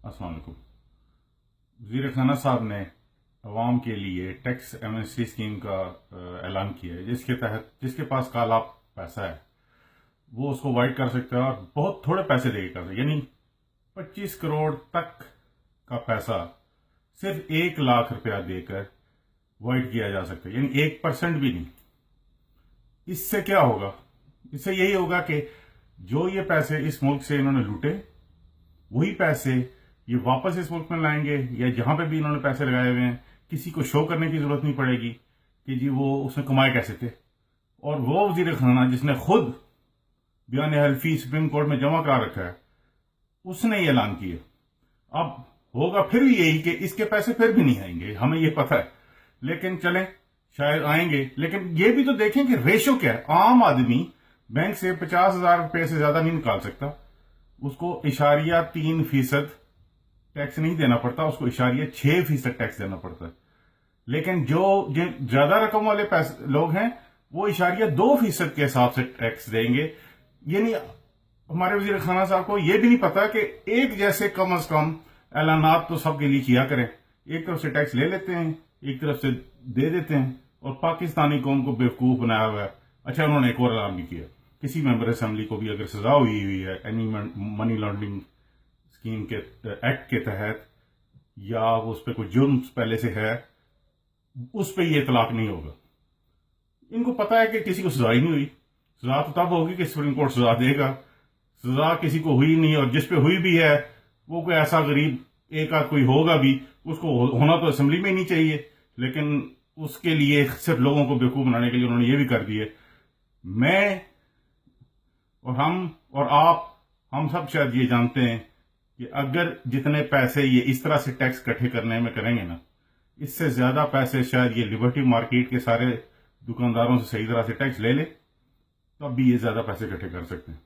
السلام علیکم۔ وزیر خانہ صاحب نے عوام کے لیے ٹیکس ایمنسٹی اسکیم کا اعلان کیا ہے، جس کے تحت جس کے پاس کالا پیسہ ہے وہ اس کو وائٹ کر سکتا ہے اور بہت تھوڑے پیسے دے کے کر سکتا ہے، یعنی 25 کروڑ تک کا پیسہ صرف 1 لاکھ روپیہ دے کر وائٹ کیا جا سکتا ہے، یعنی 1% بھی نہیں۔ اس سے کیا ہوگا؟ اس سے یہی ہوگا کہ جو یہ پیسے اس ملک سے انہوں نے لوٹے، وہی پیسے یہ واپس اس ملک میں لائیں گے، یا جہاں پہ بھی انہوں نے پیسے لگائے ہوئے ہیں کسی کو شو کرنے کی ضرورت نہیں پڑے گی کہ جی وہ اس نے کمائے کیسے تھے۔ اور وہ وزیر خزانہ جس نے خود بیان حلفی سپریم کورٹ میں جمع کرا رکھا ہے، اس نے یہ اعلان کیا۔ اب ہوگا پھر بھی یہی کہ اس کے پیسے پھر بھی نہیں آئیں گے، ہمیں یہ پتہ ہے، لیکن چلیں شاید آئیں گے۔ لیکن یہ بھی تو دیکھیں کہ ریشو کیا ہے۔ عام آدمی بینک سے 50,000 روپے سے زیادہ نہیں نکال سکتا، اس کو 3% ٹیکس نہیں دینا پڑتا، اس کو 6% ٹیکس دینا پڑتا ہے۔ لیکن جو زیادہ رقم والے لوگ ہیں وہ 2% کے حساب سے ٹیکس دیں گے۔ یعنی ہمارے وزیر خانہ صاحب کو یہ بھی نہیں پتا کہ ایک جیسے کم از کم اعلانات تو سب کے لیے کیا کریں۔ ایک طرف سے ٹیکس لے لیتے ہیں، ایک طرف سے دے دیتے ہیں، اور پاکستانی قوم کو بیوقوف بنایا ہوا ہے۔ اچھا، انہوں نے ایک اور اعلان بھی کیا، کسی ممبر اسمبلی کو بھی اگر سزا ہوئی ہے اینی منی لانڈرنگ اسکیم کے ایکٹ کے تحت، یا اس پہ کوئی جرم پہلے سے ہے، اس پہ یہ اطلاق نہیں ہوگا۔ ان کو پتا ہے کہ کسی کو سزا ہی نہیں ہوئی، سزا تو تب ہوگی کہ سپریم کورٹ سزا دے گا۔ سزا کسی کو ہوئی نہیں، اور جس پہ ہوئی بھی ہے وہ کوئی ایسا غریب ایک آدھ کوئی ہوگا بھی، اس کو ہونا تو اسمبلی میں ہی نہیں چاہیے، لیکن اس کے لیے صرف لوگوں کو بیوقوف بنانے کے لیے انہوں نے یہ بھی کر دیے۔ میں اور ہم اور آپ، ہم سب شاید یہ جانتے ہیں کہ اگر جتنے پیسے یہ اس طرح سے ٹیکس اکٹھے کرنے میں کریں گے نا، اس سے زیادہ پیسے شاید یہ لبرٹی مارکیٹ کے سارے دکانداروں سے صحیح طرح سے ٹیکس لے لے، تب بھی یہ زیادہ پیسے اکٹھے کر سکتے ہیں۔